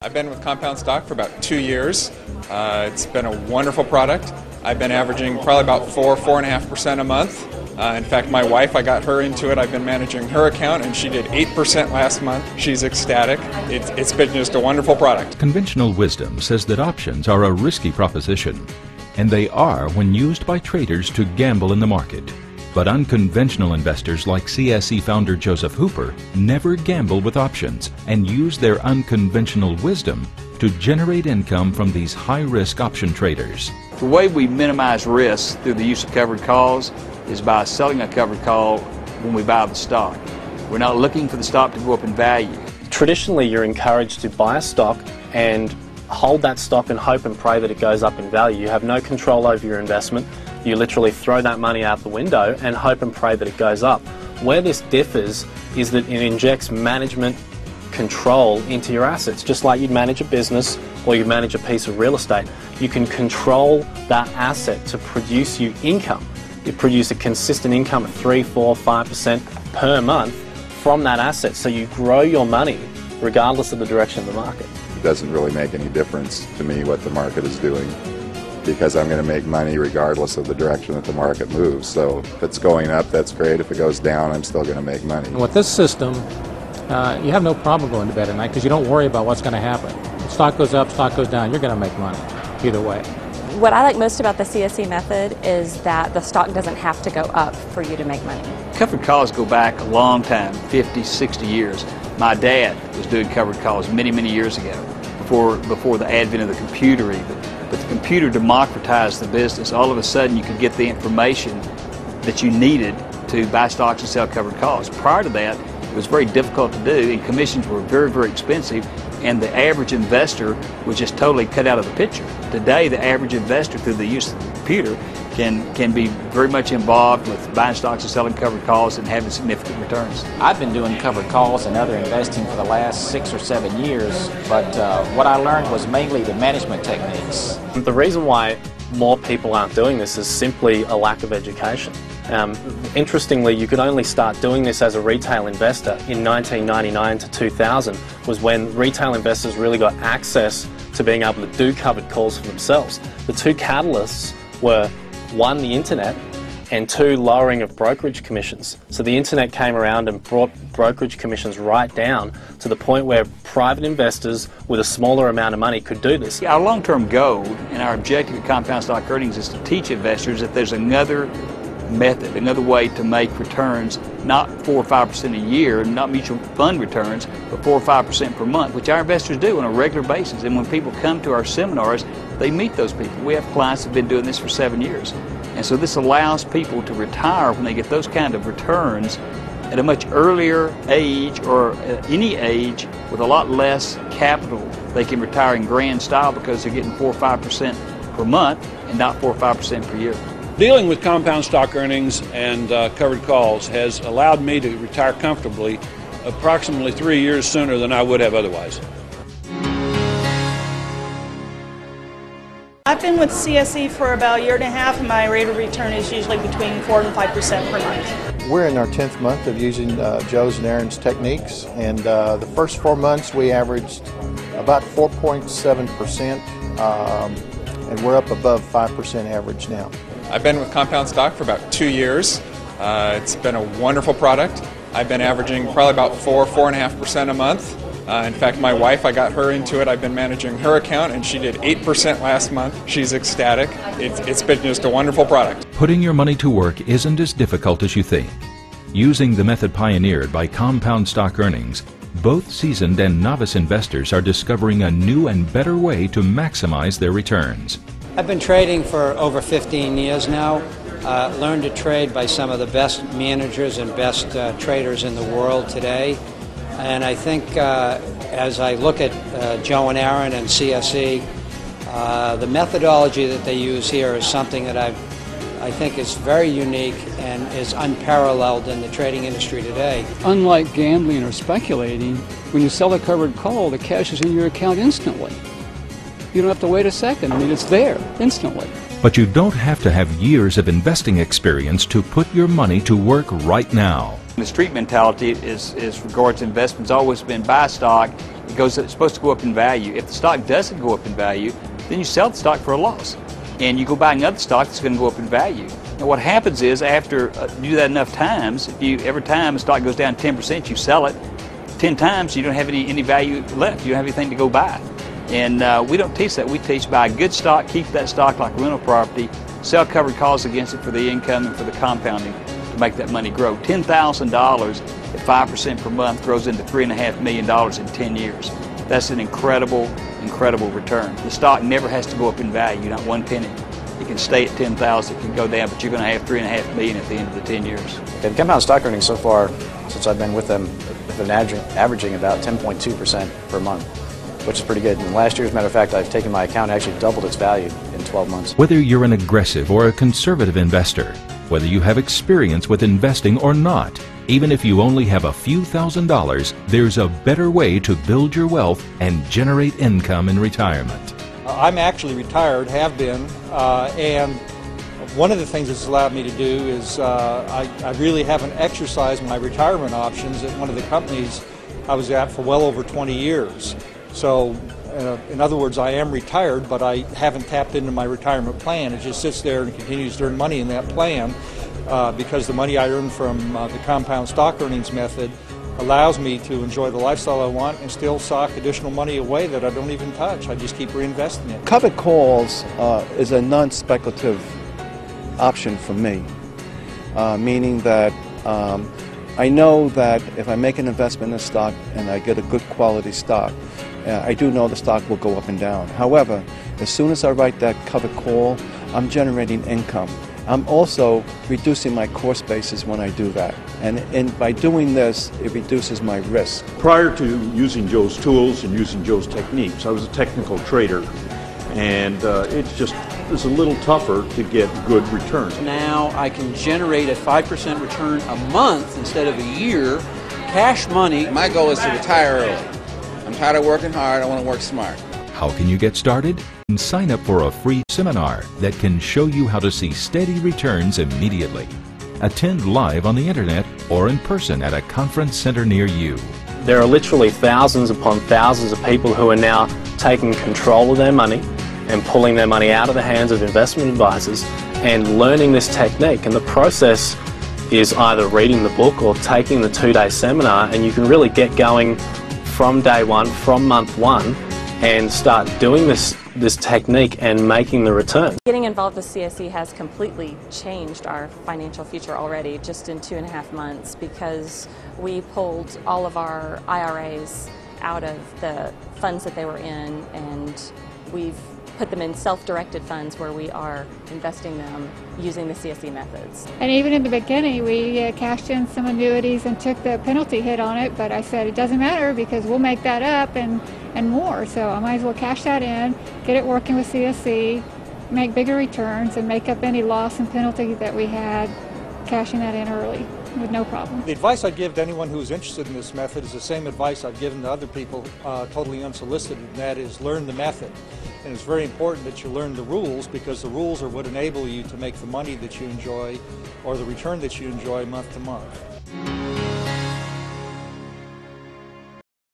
I've been with Compound Stock for about 2 years. It's been a wonderful product. I've been averaging probably about 4.5% a month. In fact, my wife, I got her into it. I've been managing her account, and she did 8% last month. She's ecstatic. It's been just a wonderful product. Conventional wisdom says that options are a risky proposition, and they are when used by traders to gamble in the market. But unconventional investors like CSE founder Joseph Hooper never gamble with options and use their unconventional wisdom to generate income from these high-risk option traders. The way we minimize risk through the use of covered calls is by selling a covered call when we buy the stock. We're not looking for the stock to go up in value. Traditionally, you're encouraged to buy a stock and hold that stock and hope and pray that it goes up in value. You have no control over your investment. You literally throw that money out the window and hope and pray that it goes up. Where this differs is that it injects management control into your assets, just like you'd manage a business or you manage a piece of real estate. You can control that asset to produce you income. You produce a consistent income of 3, 4, 5% per month from that asset, so you grow your money regardless of the direction of the market. It doesn't really make any difference to me what the market is doing, because I'm going to make money regardless of the direction that the market moves. So if it's going up, that's great. If it goes down, I'm still going to make money. With this system, you have no problem going to bed at night because you don't worry about what's going to happen. If stock goes up, stock goes down, you're going to make money either way. What I like most about the CSE method is that the stock doesn't have to go up for you to make money. Covered calls go back a long time, 50, 60 years. My dad was doing covered calls many, many years ago, before the advent of the computer even. But the computer democratized the business. All of a sudden you could get the information that you needed to buy stocks and sell covered calls. Prior to that, it was very difficult to do, and commissions were very, very expensive, and the average investor was just totally cut out of the picture. Today, the average investor, through the use of the computer, can be very much involved with buying stocks and selling covered calls and having significant returns. I've been doing covered calls and other investing for the last 6 or 7 years, but what I learned was mainly the management techniques. The reason why more people aren't doing this is simply a lack of education. Interestingly, you could only start doing this as a retail investor in 1999 to 2000, was when retail investors really got access to being able to do covered calls for themselves. The two catalysts were, one, the internet, and two, lowering of brokerage commissions. So the internet came around and brought brokerage commissions right down to the point where private investors with a smaller amount of money could do this. Our long-term goal and our objective at Compound Stock Earnings is to teach investors that there's another method, another way to make returns, not 4 or 5% a year, not mutual fund returns, but 4 or 5% per month, which our investors do on a regular basis. And when people come to our seminars, they meet those people. We have clients that have been doing this for 7 years. And so this allows people to retire when they get those kind of returns at a much earlier age, or any age, with a lot less capital. They can retire in grand style because they're getting 4 or 5% per month and not 4 or 5% per year. Dealing with Compound Stock Earnings and covered calls has allowed me to retire comfortably approximately 3 years sooner than I would have otherwise. I've been with CSE for about 1.5 years, and my rate of return is usually between 4 and 5% per month. We're in our 10th month of using Joe's and Aaron's techniques, and the first 4 months we averaged about 4.7%, and we're up above 5% average now. I've been with Compound Stock for about 2 years. It's been a wonderful product. I've been averaging probably about 4.5% a month. In fact, my wife, I got her into it. I've been managing her account, and she did 8% last month. She's ecstatic. It's been just a wonderful product. Putting your money to work isn't as difficult as you think. Using the method pioneered by Compound Stock Earnings, both seasoned and novice investors are discovering a new and better way to maximize their returns. I've been trading for over 15 years now. Learned to trade by some of the best managers and best traders in the world today. And I think as I look at Joe and Aaron and CSE, the methodology that they use here is something that I think is very unique and is unparalleled in the trading industry today. Unlike gambling or speculating, when you sell a covered call, the cash is in your account instantly. You don't have to wait a second. I mean, it's there instantly. But you don't have to have years of investing experience to put your money to work right now. The street mentality is regards to investments always been buy stock. It's supposed to go up in value. If the stock doesn't go up in value, then you sell the stock for a loss, and you go buy another stock that's going to go up in value. And what happens is, after you do that enough times, every time a stock goes down 10%, you sell it 10 times. You don't have any value left. You don't have anything to go buy. And we don't teach that. We teach buy a good stock, keep that stock like rental property, sell covered calls against it for the income and for the compounding to make that money grow. $10,000 at 5% per month grows into $3.5 million in 10 years. That's an incredible, incredible return. The stock never has to go up in value, not one penny. It can stay at 10,000, it can go down, but you're going to have $3.5 million at the end of the 10 years. The compound stock earnings so far, since I've been with them, have been averaging about 10.2% per month, which is pretty good. And last year, as a matter of fact, I've taken my account and actually doubled its value in 12 months. Whether you're an aggressive or a conservative investor, whether you have experience with investing or not, even if you only have a few $1,000s, there's a better way to build your wealth and generate income in retirement. I'm actually retired, have been, and one of the things it's allowed me to do is I really haven't exercised my retirement options at one of the companies I was at for well over 20 years. So, in other words, I am retired, but I haven't tapped into my retirement plan. It just sits there and continues to earn money in that plan because the money I earn from the compound stock earnings method allows me to enjoy the lifestyle I want and still sock additional money away that I don't even touch. I just keep reinvesting it. Covered calls is a non-speculative option for me, meaning that I know that if I make an investment in a stock and I get a good quality stock, I do know the stock will go up and down. However, as soon as I write that covered call, I'm generating income. I'm also reducing my cost basis when I do that. And by doing this, it reduces my risk. Prior to using Joe's tools and using Joe's techniques, I was a technical trader, and it just is a little tougher to get good returns. Now I can generate a 5% return a month instead of a year, cash money. My goal is to retire early. I'm tired of working hard, I want to work smart. How can you get started? Sign up for a free seminar that can show you how to see steady returns immediately. Attend live on the internet or in person at a conference center near you. There are literally thousands upon thousands of people who are now taking control of their money and pulling their money out of the hands of investment advisors and learning this technique. And the process is either reading the book or taking the 2-day seminar, and you can really get going from day one, from month one, and start doing this technique and making the return. Getting involved with CSE has completely changed our financial future already just in 2.5 months, because we pulled all of our IRAs out of the funds that they were in, and we've put them in self-directed funds where we are investing them using the CSE methods. And even in the beginning, we cashed in some annuities and took the penalty hit on it, but I said it doesn't matter because we'll make that up and more. So I might as well cash that in, get it working with CSE, make bigger returns, and make up any loss and penalty that we had cashing that in early with no problem. The advice I'd give to anyone who's interested in this method is the same advice I've given to other people totally unsolicited, and that is learn the method. And it's very important that you learn the rules, because the rules are what enable you to make the money that you enjoy or the return that you enjoy month to month.